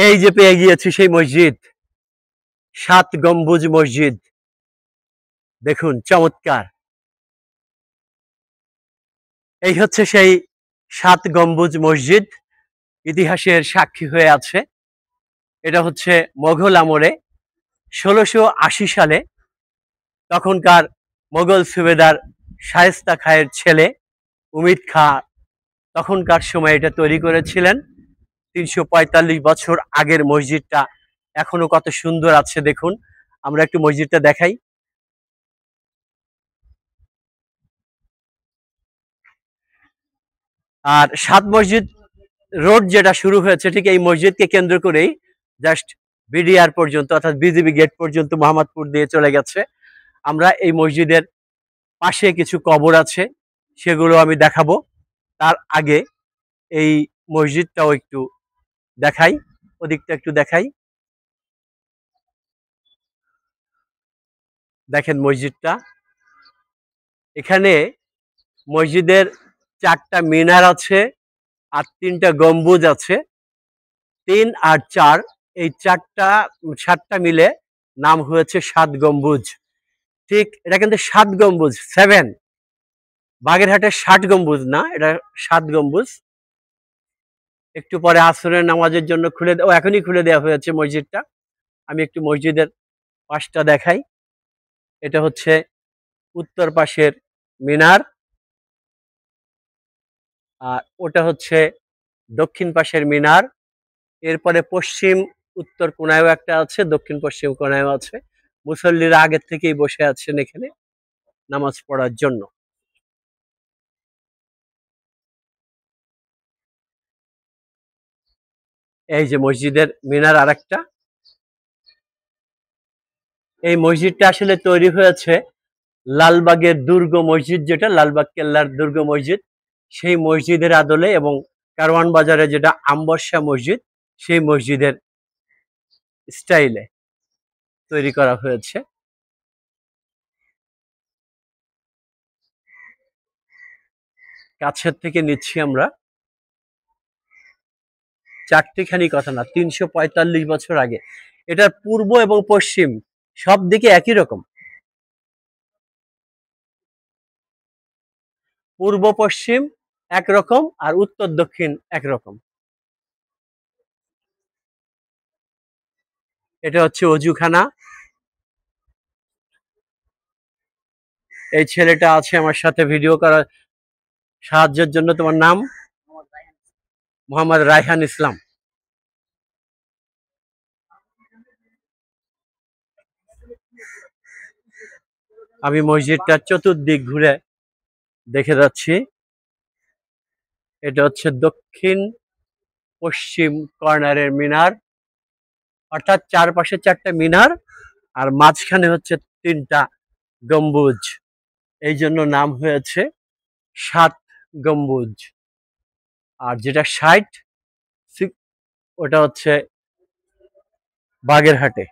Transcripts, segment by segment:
এই যে পেয়ে গিয়েছি সেই মসজিদ, 7 গম্বুজ মসজিদ। দেখুন চমৎকার। এই হচ্ছে সেই 7 গম্বুজ মসজিদ, ইতিহাসের সাক্ষী হয়ে আছে। এটা হচ্ছে মোগল আমলে 1680 সালে তখনকার মোগল সুবেদার শায়েস্তা খাঁয়ের ছেলে উমিদ খাঁ তখনকার সময় এটা তৈরি করেছিলেন। 345 বছর আগের মসজিদটা এখনো কত সুন্দর আছে দেখুন। আমরা একটু মসজিদটা দেখাই। আর 7 মসজিদ রোড যেটা শুরু হয়েছে ঠিক এই মসজিদকে কেন্দ্র করেই জাস্ট বিডিআর পর্যন্ত অর্থাৎ বিজিবি গেট পর্যন্ত মোহাম্মদপুর দিয়ে চলে গেছে। আমরা এই মসজিদের পাশে কিছু কবর আছে, সেগুলো আমি দেখাবো। তার আগে এই মসজিদটাও একটু দেখাই, ওদিকটা একটু দেখাই। দেখেন মসজিদটা, এখানে মসজিদের 4টা মিনার আছে আর 3টা গম্বুজ আছে। 3 আর 4 এই 7টা মিলে নাম হয়েছে 7 গম্বুজ। ঠিক এটা কিন্তু 7 গম্বুজ, 7। বাগেরহাটের 60 গম্বুজ না, এটা 7 গম্বুজ। একটু পরে আসরের নামাজের জন্য এখনই খুলে দেওয়া হয়েছে মসজিদটা। আমি একটু মসজিদের পাশটা দেখাই। এটা হচ্ছে উত্তর পাশের মিনার, আর ওটা হচ্ছে দক্ষিণ পাশের মিনার। এরপরে পশ্চিম উত্তর কোণায়ও একটা আছে, দক্ষিণ পশ্চিম কোণায়ও আছে। মুসল্লিরা আগের থেকেই বসে আছেন এখানে নামাজ পড়ার জন্য। এই যে মসজিদের মিনার আরেকটা। এই মসজিদটা আসলে তৈরি হয়েছে লালবাগের দুর্গ মসজিদ, যেটা লালবাগ কেল্লার দুর্গ মসজিদ, সেই মসজিদের আদলে, এবং কারওয়ান বাজারে যেটা আম্বরশা মসজিদ সেই মসজিদের স্টাইলে তৈরি করা হয়েছে। কাছের থেকে নিচ্ছি আমরা। 4টিখানি কথা না, 345 বছর আগে। এটার পূর্ব এবং পশ্চিম সব দিকে একই রকম। পূর্ব পশ্চিম একরকম আর উত্তর দক্ষিণ একরকম। এটা হচ্ছে অজুখানা। এই ছেলেটা আছে আমার সাথে ভিডিও করার সাহায্যের জন্য। তোমার নাম? মোহাম্মদ রায়হান ইসলাম। আমি মসজিদটার চতুর্দিক ঘুরে দেখে যাচ্ছি। এটা হচ্ছে দক্ষিণ পশ্চিম কর্নারের মিনার, অর্থাৎ চারপাশে 4টা মিনার আর মাঝখানে হচ্ছে 3টা গম্বুজ। এই জন্য নাম হয়েছে 7 গম্বুজ। আর যেটা 60 ওটা হচ্ছে বাগেরহাটে।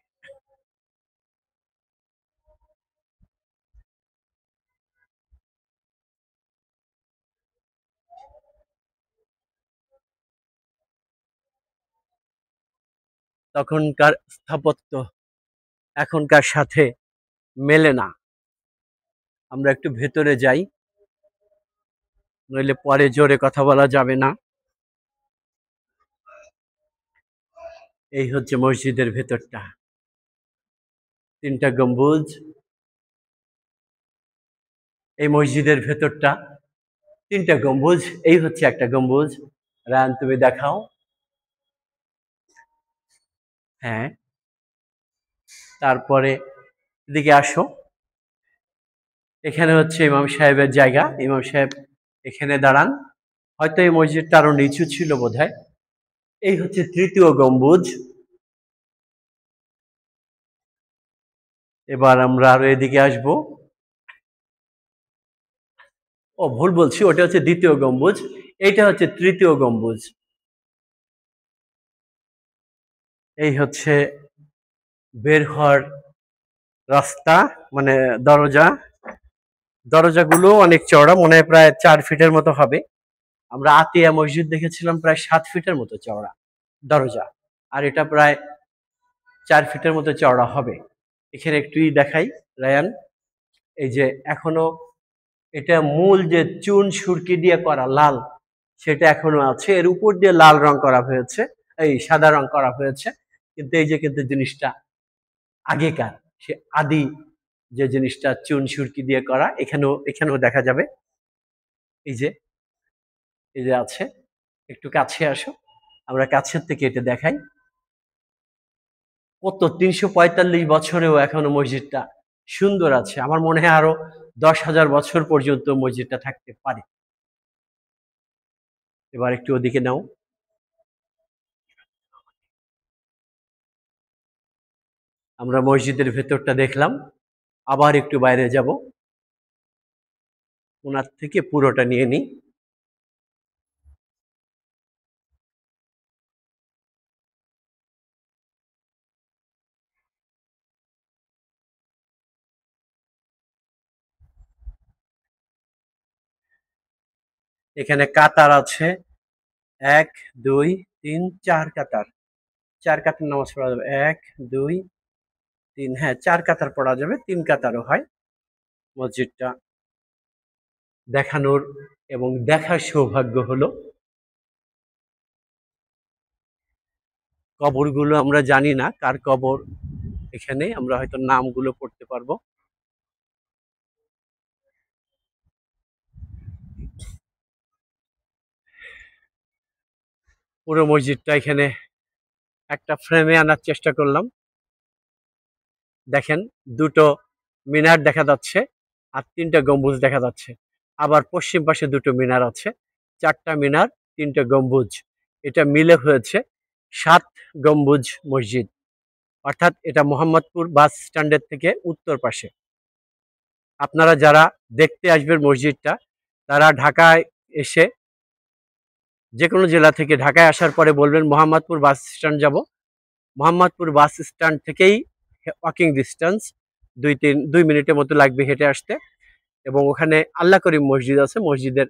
তখনকার স্থাপত্য এখনকার সাথে মেলে না। আমরা একটু ভেতরে যাই, নইলে পরে জোরে কথা বলা যাবে না। এই হচ্ছে মসজিদের ভেতরটা, 3টা গম্বুজ। এই মসজিদের ভেতরটা 3টা গম্বুজ। এই হচ্ছে একটা গম্বুজ। রায়হান তুমি দেখাও। হ্যাঁ, তারপরে এদিকে আসো। এখানে হচ্ছে ইমাম সাহেবের জায়গা। ইমাম সাহেব এখানে দাঁড়ান। হয়তো এই মসজিদটা আরো নিচু ছিল বোধহয়। এই হচ্ছে 3য় গম্বুজ। এবার আমরা আরো এদিকে আসবো। ও ভুল বলছি, ওটা হচ্ছে 2য় গম্বুজ, এইটা হচ্ছে 3য় গম্বুজ। এই হচ্ছে বের হওয়ার রাস্তা, মানে দরজা। দরজাগুলো অনেক চওড়া, মনে হয় প্রায় 4 ফিটের মতো হবে। আমরা আতিয়া মসজিদ দেখেছিলাম প্রায় 7 ফিটের মতো চওড়া দরজা, আর এটা প্রায় 4 ফিটের মতো চওড়া হবে। এখানে একটুই দেখাই রায়ান, এই যে এখনো এটা মূল যে চুন সুরকি দিয়ে করা লাল, সেটা এখনো আছে। এর উপর দিয়ে লাল রং করা হয়েছে, এই সাদা রং করা হয়েছে। কিন্তু এই যে কিন্তু জিনিসটা আগেকার, সে আদি যে জিনিসটা চুন সুরকি দিয়ে করা, এখানেও দেখা যাবে। এই যে আছে। একটু কাছে আসো, আমরা কাছের থেকে এটা দেখাই। কত 345 বছরেও এখনো মসজিদটা সুন্দর আছে। আমার মনে হয় আরো 10,000 বছর পর্যন্ত মসজিদটা থাকতে পারে। এবার একটু ওদিকে নাও। আমরা মসজিদের ভেতরটা দেখলাম, আবার একটু বাইরে যাব, ওনার থেকে পুরোটা নিয়ে নিই। এখানে কাতার আছে 1 2 3 4 কাতার। 4 কাতার নামাজ পড়া যাবে, 1 2 3, হ্যাঁ 4 কাতার পড়া যাবে, 3 কাতারও হয়। মসজিদটা দেখানোর এবং দেখার সৌভাগ্য হলো। কবরগুলো আমরা জানি না কার কবর, এখানে আমরা হয়তো নামগুলো পড়তে পারবো। পুরো মসজিদটা এখানে একটা ফ্রেমে আনার চেষ্টা করলাম। দেখেন, দুটো মিনার দেখা যাচ্ছে আর 3টা গম্বুজ দেখা যাচ্ছে। আবার পশ্চিম পাশে দুটো মিনার আছে, 4টা মিনার, 3টে গম্বুজ। এটা মিলে হয়েছে 7 গম্বুজ মসজিদ। অর্থাৎ এটা মোহাম্মদপুর বাস স্ট্যান্ডের থেকে উত্তর পাশে। আপনারা যারা দেখতে আসবেন মসজিদটা, তারা ঢাকায় এসে, যে কোনো জেলা থেকে ঢাকায় আসার পরে বলবেন মোহাম্মদপুর বাস স্ট্যান্ড যাব। মোহাম্মদপুর বাস স্ট্যান্ড থেকেই ওয়াকিং ডিস্টেন্স, 2 মিনিটের মতো লাগবে হেঁটে আসতে। এবং ওখানে আল্লাহ করিম মসজিদ আছে, মসজিদের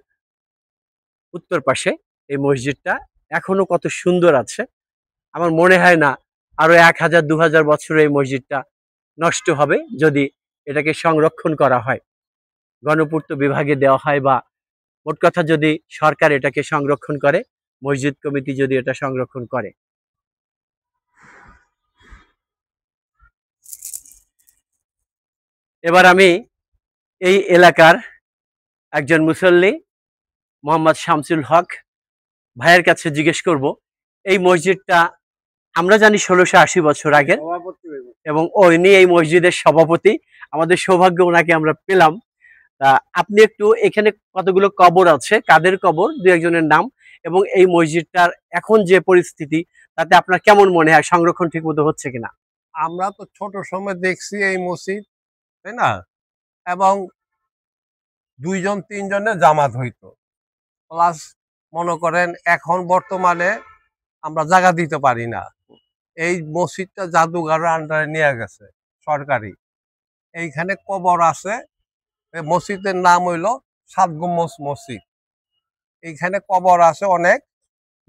উত্তর পাশে। এই মসজিদটা এখনো কত সুন্দর আছে। আমার মনে হয় না আরো 1000-2000 বছরে এই মসজিদটা নষ্ট হবে যদি এটাকে সংরক্ষণ করা হয়, গণপূর্ত বিভাগে দেওয়া হয়, বা মোট কথা যদি সরকার এটাকে সংরক্ষণ করে, মসজিদ কমিটি যদি এটা সংরক্ষণ করে। এবার আমি এই এলাকার একজন মুসল্লি মোহাম্মদ শামসুল হক ভাইয়ের কাছে জিজ্ঞেস করব, এই মসজিদটা আমরা জানি 1680 বছর আগে, এবং উনি এই মসজিদের সভাপতি। আমাদের সৌভাগ্য ওনাকে আমরা পেলাম। তা আপনি একটু এখানে কতগুলো কবর আছে, কাদের কবর, 2-1জনের নাম, এবং এই মসজিদটার এখন যে পরিস্থিতি, তাতে আপনার কেমন মনে হয়, সংরক্ষণ ঠিক মতো হচ্ছে কিনা? আমরা তো ছোট সময় দেখছি এই মসজিদ, তাই না? এবং 2-3জনের জামাত হইতো। প্লাস মনে করেন এখন বর্তমানে আমরা জায়গা দিতে পারি না। এই মসজিদটা জাদুঘরের আন্ডারে নিয়ে গেছে সরকারি। এইখানে কবর আছে। এই মসজিদের নাম হইল 7 গম্বুজ মসজিদ। এইখানে কবর আছে অনেক।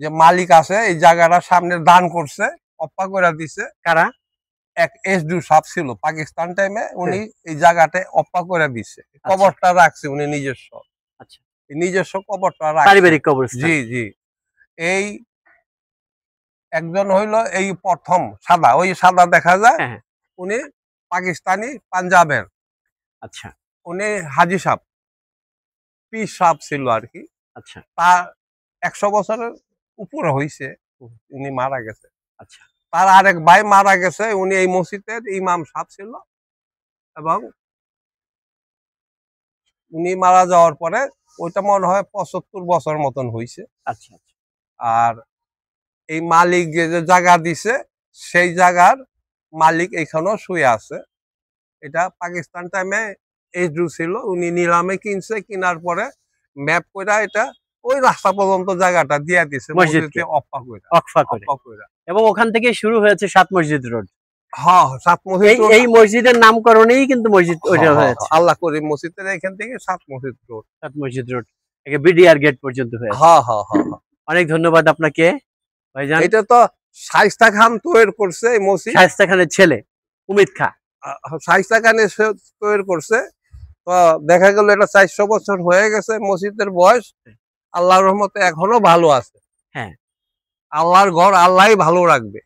যে মালিক আছে এই জায়গাটা সামনে দান করছে, অপ্পা করে দিছে। কারা? এক এসডু সাপ ছিল পাকিস্তান টাইমে, উনি এই জায়গাতে অপ্পা করে দিচ্ছে, কবরটা রাখছে উনি নিজস্ব। আচ্ছা, নিজস্ব কবরটা রাখছে, পারিবারিক কবরস্থান। জি জি। এই একজন হইলো এই প্রথম সাদা, ওই সাদা দেখা যায়, হ্যাঁ, হ্যাঁ। উনি পাকিস্তানি পাঞ্জাবের। আচ্ছা উনি হাজি সাহেব, পীর সাহেব ছিল আর কি। আচ্ছা তা 100 বছরের উপরে হইছে, উনি মারা গেছে। আচ্ছা। তার আরেক ভাই মারা গেছে, উনি এই মসজিদের ইমাম সাহেব ছিল, এবং উনি মারা যাওয়ার পরে ওইটা মনে হয় 75 বছর মতন হইছে। আচ্ছা আচ্ছা। আর এই মালিক যে যে জায়গা দিছে, সেই জায়গার মালিক এখানেও শুয়ে আছে। এটা পাকিস্তান টাইমে এসডু ছিল, উনি নিলামে কিনছে, কিনার পরে ম্যাপ কইরা এটা ওই রাস্তা পর্যন্ত জায়গাটা দিয়ে দিছে মসজিদে অফা কইরা। এবং ওখান থেকে শুরু হয়েছে 7 মসজিদ রোড। হ্যাঁ, 7 মসজিদ। এই মসজিদের নামকরণেই কিন্তু মসজিদ ওইটা হয়েছে। আল্লাহ করিম মসজিদের এখান থেকে 7 মসজিদ রোড, 7 মসজিদ রোড থেকে বিডিআর গেট পর্যন্ত হয়েছে। হ্যাঁ হ্যাঁ হ্যাঁ। অনেক ধন্যবাদ আপনাকে ভাইজান। এটা তো শায়েস্তা খান তৈরি করছে এই মসজিদ। শায়েস্তা খানের ছেলে উমিদ খাঁ। শায়েস্তা খান তৈরি করছে। তো দেখা গেল এটা 400 বছর হয়ে গেছে মসজিদের বয়স। আল্লাহর রহমতে এখনো ভালো আছে। হ্যাঁ, আল্লাহর ঘর আল্লাহই ভালো রাখবে।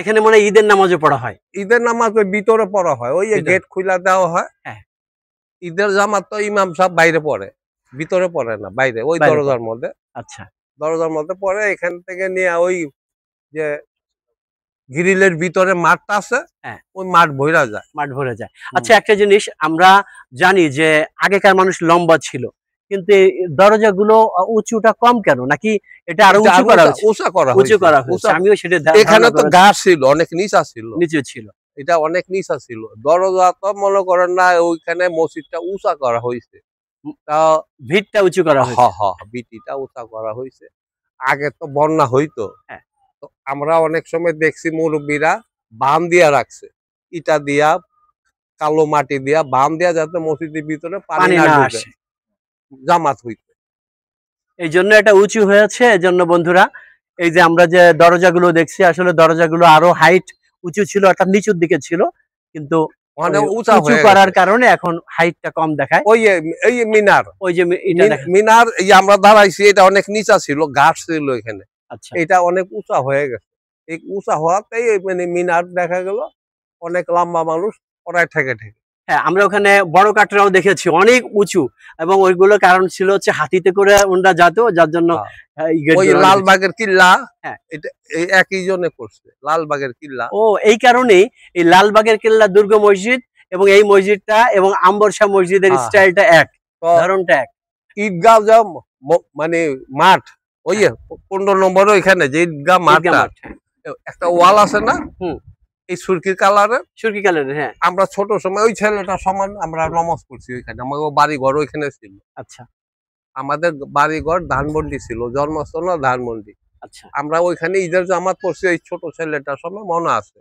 এখানে মনে হয় ঈদের নামাজও পড়া হয়। ঈদের নামাজ ওই ভিতরে পড়া হয়, ওই গেট খুলে দেওয়া হয়। হ্যাঁ। ঈদের জামাত তো ইমাম সাহেব বাইরে পড়ে, ভিতরে পড়ে না, বাইরে ওই দরজার মধ্যে। আচ্ছা, দরজার মধ্যে পড়ে। এখান থেকে নিয়ে ওই যে গ্রিলের ভিতরে মাঠটা আছে, হ্যাঁ, ওই মাঠ ভরা যায়, মাঠ ভরে যায়। আচ্ছা, একটা জিনিস আমরা জানি যে আগেকার মানুষ লম্বা ছিল, কিন্তু এই দরজাগুলো উঁচুটা কম কেন? নাকি এটা আরো উঁচু করা হয়েছে? উঁচু করা হয়েছে, আমিও সেটা এখানে তো গাছ ছিল, অনেক নিচা ছিল, নিচে ছিল, এটা অনেক নিচা ছিল। দরজা তো মনে করেন না, ওইখানে মসজিদটা উঁচা করা হয়েছে, ভিতটা উঁচু করা হয়েছে। ভিটিটা উঁচা করা হয়েছে। আগে তো বন্যা হইতো, তো আমরা অনেক সময় দেখছি মুরব্বীরা বাম দিয়া রাখছে, ইটা দিয়া, কালো মাটি দিয়া বাম দিয়া, যাতে মসজিদের ভিতরে পানি না আসে, জামাত হইতো। এই জন্য এটা উঁচু হয়েছে। এই জন্য বন্ধুরা, এই যে আমরা যে দরজাগুলো দেখছি, আসলে দরজাগুলো আরো হাইট উঁচু ছিল, অর্থাৎ নিচুর দিকে ছিল, কিন্তু উঁচু করার কারণে এখন হাইটটা কম দেখায়। ওই মিনার, ওই যে মিনার আমরা দাঁড়াইছি, এটা অনেক নিচা ছিল, গাছ ছিল এখানে। আচ্ছা, এটা অনেক উঁচা হয়ে গেছে। এই উঁচা হওয়াতেই মানে মিনার দেখা গেল, অনেক লম্বা মানুষ ওরাই ঠেকে ঠেকে। হ্যাঁ, আমরা ওখানে বড় কাঠরাও দেখেছি অনেক উঁচু, এবং ওইগুলো কারণ ছিল হচ্ছে হাতিতে করে ওনরা যেত, যার জন্য ওই লালবাগের কিল্লা, এটা একই জনে করছে, লালবাগের কিল্লা। ও, এই কারণেই এই লালবাগের কিল্লা দুর্গ মসজিদ এবং এই মসজিদটা এবং আম্বর শাহ মসজিদের স্টাইলটা এক, ধরনটা এক। ঈদগাহ যা মানে মাঠ, ওই 15 নম্বর এখানে যে ঈদগাহ মাঠটা, একটা ওয়াল আছে না, এই সুরকি কালারের, হ্যাঁ, আমরা ছোট সময় ওই ছেলেটা সমান আমরা নমাজ পড়ছি ওইখানে। আমাদের বাড়ি ঘর ওইখানে ছিল। আচ্ছা, আমাদের বাড়ি ঘর ধানমন্ডি ছিল, জন্মস্থল ধানমন্ডি। আচ্ছা, আমরা ওইখানে ঈদের জামাত পড়ছি, ওই ছোট ছেলেটার সময় মনে আছে।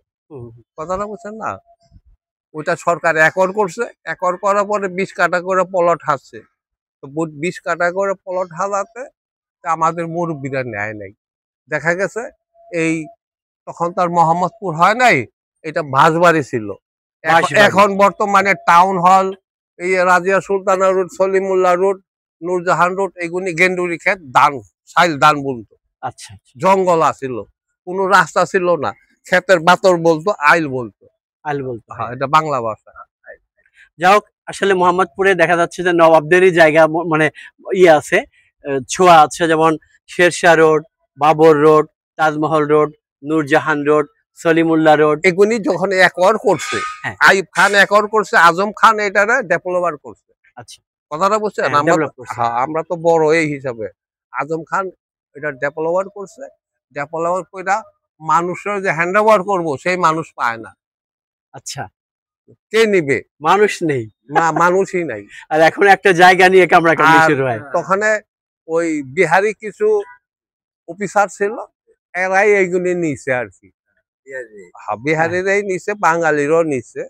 কথাটা বুঝছেন না? ওইটা সরকার একর করছে, একর করার পরে 20 কাঠা করে প্লট হাসছে। তো 20 কাঠা করে প্লট হালাতে আমাদের মুরব্বীরা নেয় নাই। দেখা গেছে এই তখন তার মোহাম্মদপুর হয় নাই, এটা ভাসবাড়ি ছিল। এখন বর্তমানে টাউন হল, এই Razia Sultana road, Salimullah road, Nur Jahan road, এগুলি গেন্ডুরি ক্ষেত, ধান সাইল ধান বলতো। আচ্ছা, জঙ্গল আছিল, কোনো রাস্তা ছিল না, ক্ষেতের বাতর বলতো, আইল বলতো, হ্যাঁ, এটা বাংলা ভাষা। যাই হোক, আসলে মোহাম্মদপুরে দেখা যাচ্ছে যে নবাবদেরই জায়গা, মানে ইয়ে আছে, ছোঁয়া আছে, যেমন Sher Shah road, Babur road, Taj Mahal road, Nur Jahan road, Salimullah road, এগুলি যখন একর করছে, আইব খান একর করছে, আজম খান এটারে ডেভেলপার করছে। আচ্ছা, কথাটা বুঝছেন? আমরা তো বড় এই হিসাবে, আজম খান এটা ডেভেলপার করছে। ডেভেলপার কইরা মানুষের যে হ্যান্ড ওভার করবো, সেই মানুষ পায় না। আচ্ছা, কে নিবে? মানুষ নেই, না, মানুষই নাই। আর এখন একটা জায়গা নিয়ে কামড়াকামড়ি শুরু হয়। তখন ওই বিহারি কিছু অফিসার ছিল, এরাই এইগুলি নিছে আর কি, বিহারিরাই নিছে, বাঙালিরও নিছে।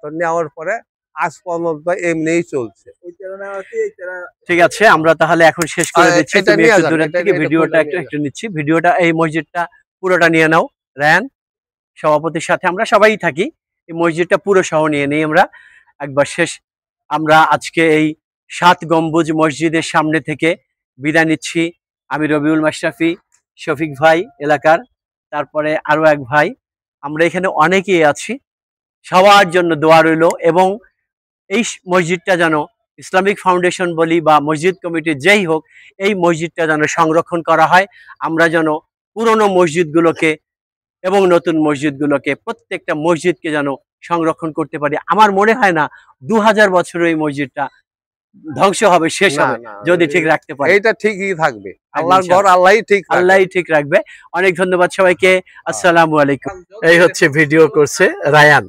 তো নেওয়ার পরে আজ পর্যন্ত এমনিই চলছে। ঠিক আছে, আমরা তাহলে এখন শেষ করে দিচ্ছি। তুমি একটু দূরের থেকে ভিডিওটা একটু নিচ্ছি। ভিডিওটা, এই মসজিদটা পুরোটা নিয়ে নাও রায়ান, সভাপতির সাথে আমরা সবাই থাকি। এই মসজিদটা পুরো সহ নিয়ে নেই আমরা একবার শেষ। আমরা আজকে এই 7 গম্বুজ মসজিদের সামনে থেকে বিদায় নিচ্ছি। আমি রবিউল মাশরাফি, শফিক ভাই এলাকার, তারপরে আরো এক ভাই, আমরা এখানে অনেকেই আছি। সবার জন্য দোয়া রইল, এবং এই মসজিদটা যেন ইসলামিক ফাউন্ডেশন বলি বা মসজিদ কমিটি যেই হোক, এই মসজিদটা যেন সংরক্ষণ করা হয়। আমরা যেন পুরনো মসজিদগুলোকে এবং নতুন মসজিদগুলোকে, প্রত্যেকটা মসজিদকে যেন সংরক্ষণ করতে পারি। আমার মনে হয় না 2000 বছর এই মসজিদটা ধ্বংস হবে, শেষ হবে যদি ঠিক রাখতে পারি। এটা ঠিকই থাকবে, আল্লাহর ঘর আল্লাহই ঠিক রাখবে। অনেক ধন্যবাদ সবাইকে। আসসালামু আলাইকুম। এই হচ্ছে ভিডিও করছে রায়ান।